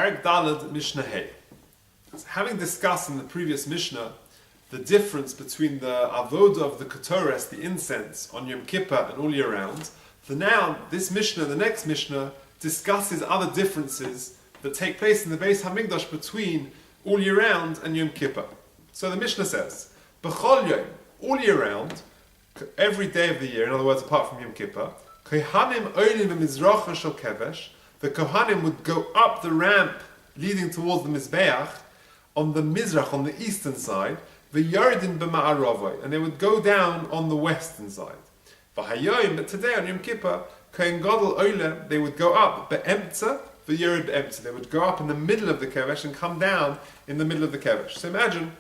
Perek Daled Mishnah Hey. So having discussed in the previous Mishnah the difference between the avodah of the ketores, the incense, on Yom Kippur and all year round, so now this Mishnah, the next Mishnah, discusses other differences that take place in the Beis Hamikdash between all year round and Yom Kippur. So the Mishnah says, B'chol Yom, all year round, every day of the year, in other words, apart from Yom Kippur, Kohanim olim b'mizracha shel kevesh, the Kohanim would go up the ramp leading towards the Mizbeach on the Mizrach, on the eastern side, v'yardin b'ma'aravai, and they would go down on the western side. V'hayoyim, but today on Yom Kippur, Kohen Gadol oile, they would go up be'emtza, v'yard be'emtza, they would go up in the middle of the kevesh and come down in the middle of the kevesh. So imagine,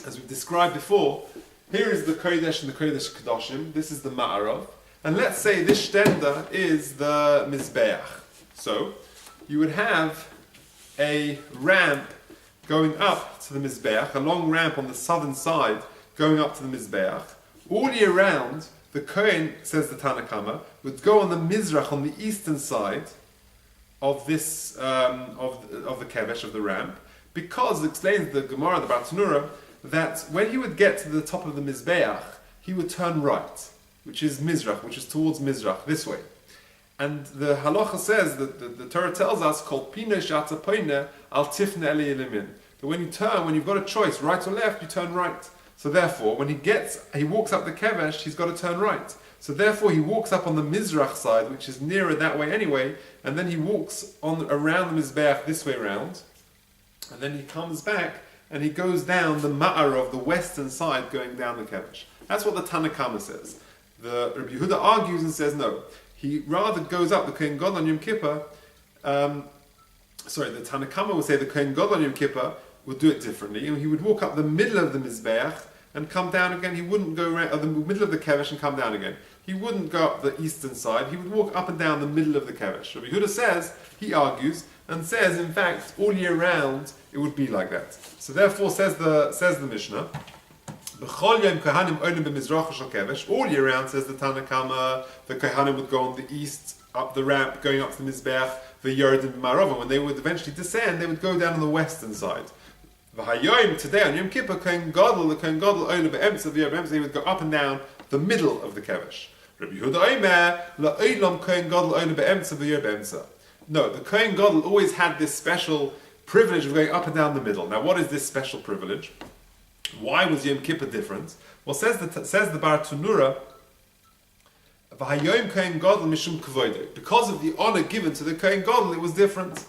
as we've described before, here is the Kodesh and the Kodesh Kedoshim, this is the Ma'arav, and let's say this Shtender is the Mizbeach. So, you would have a ramp going up to the Mizbeach, a long ramp on the southern side going up to the Mizbeach. All year round, the Kohen, says the Tanna Kama, would go on the Mizrach, on the eastern side of this, of the Kevesh, of the ramp, because, explains the Gemara, the Bartanura, that when he would get to the top of the Mizbeach, he would turn right, which is Mizrach, which is towards Mizrach, this way. And the halacha says that the Torah tells us, "Kol pina shata poina al tifne eli elimin." That when you turn, when you've got a choice, right or left, you turn right. So therefore, when he walks up the kevesh, he's got to turn right. So therefore, he walks up on the Mizrach side, which is nearer that way anyway, and then he walks on around the Mizbeach this way round, and then he comes back and he goes down the Ma'ar of the western side, going down the kevesh. That's what the Tanna Kama says. The Rabbi Yehuda argues and says no. He rather goes up the Kohen Gadol on Yom Kippur. The Tanna Kama would say the Kohen Gadol on Yom Kippur would do it differently. And he would walk up the middle of the Mizbeach and come down again. He wouldn't go around the middle of the Kevesh and come down again. He wouldn't go up the eastern side. He would walk up and down the middle of the Kevesh. Rabbi Yehuda says, he argues, and says, in fact, all year round, it would be like that. So therefore, says the Mishnah, all year round, says the Tanna Kama, the Kohanim would go on the east, up the ramp, going up to the Mizbeach, the Yard and Marava. When they would eventually descend, they would go down on the western side. Today on Yom Kippur, the Kohen Gadol, they would go up and down the middle of the Kevesh. Rabbi Yehuda Omer, la'olam Kohen Gadol oile be'emtza v'yer be'emtza. No, the Kohen Gadol always had this special privilege of going up and down the middle. Now, what is this special privilege? Why was Yom Kippur different? Well, says the Bartanura, V'hayom Kohen Gadol mishum kvodo. Because of the honor given to the Kohen Gadol, it was different.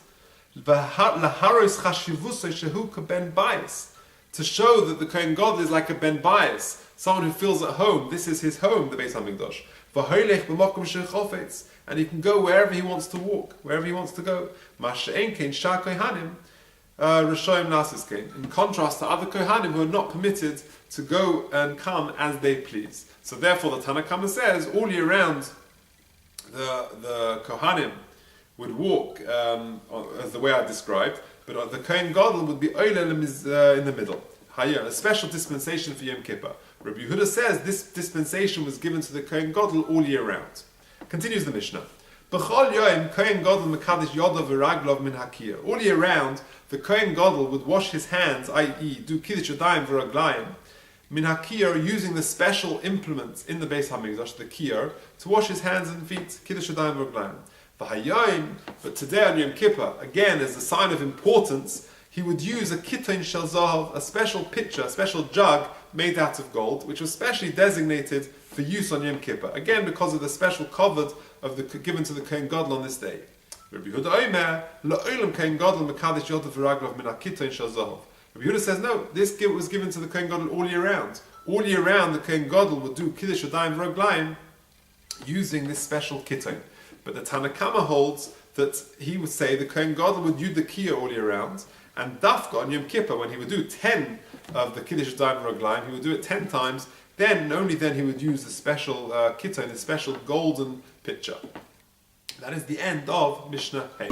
Laharos chashivusay shehu kaben bayis. To show that the Kohen Gadol is like a ben bayis, someone who feels at home. This is his home, the Beis Hamikdash. V'hoylech b'makom shechofetz. And he can go wherever he wants to walk, wherever he wants to go. Masha'en kein shar kohanim. In contrast to other Kohanim who are not permitted to go and come as they please. So therefore the Tanna Kama says all year round the Kohanim would walk as the way I described, but the Kohen Gadol would be oilel in the middle. A special dispensation for Yom Kippur. Rabbi Yehuda says this dispensation was given to the Kohen Gadol all year round. Continues the Mishnah. All year round, the Kohen Gadol would wash his hands, i.e., do kiddush yadayim v'raglayim, min hakir, using the special implements in the Beis Hamikdash, the kiyar, to wash his hands and feet, kiddush yadayim v'raglayim. V'hayoyim, but today on Yom Kippur, again as a sign of importance, he would use a kiton shel zahav, a special pitcher, a special jug made out of gold, which was specially designated for use on Yom Kippur. Again, because of the special covet given to the Kohen Gadol on this day. Rabbi Yehuda Omer, la'olam Kohen Gadol mekadesh yodav v'raglav min hakiton shel zahav. Rabbi Yehuda says no. This was given to the Kohen Gadol all year round. All year round, the Kohen Gadol would do kiddush yadayim v'raglayim using this special kiton. But the Tanna Kama holds that he would say the Kohen Gadol would do the kiyah all year round, and dafka on Yom Kippur, when he would do 10 of the kiddush yadayim v'raglayim, he would do it 10 times. Then, and only then, he would use the special kiton, the special golden pitcher. That is the end of Mishnah Hey.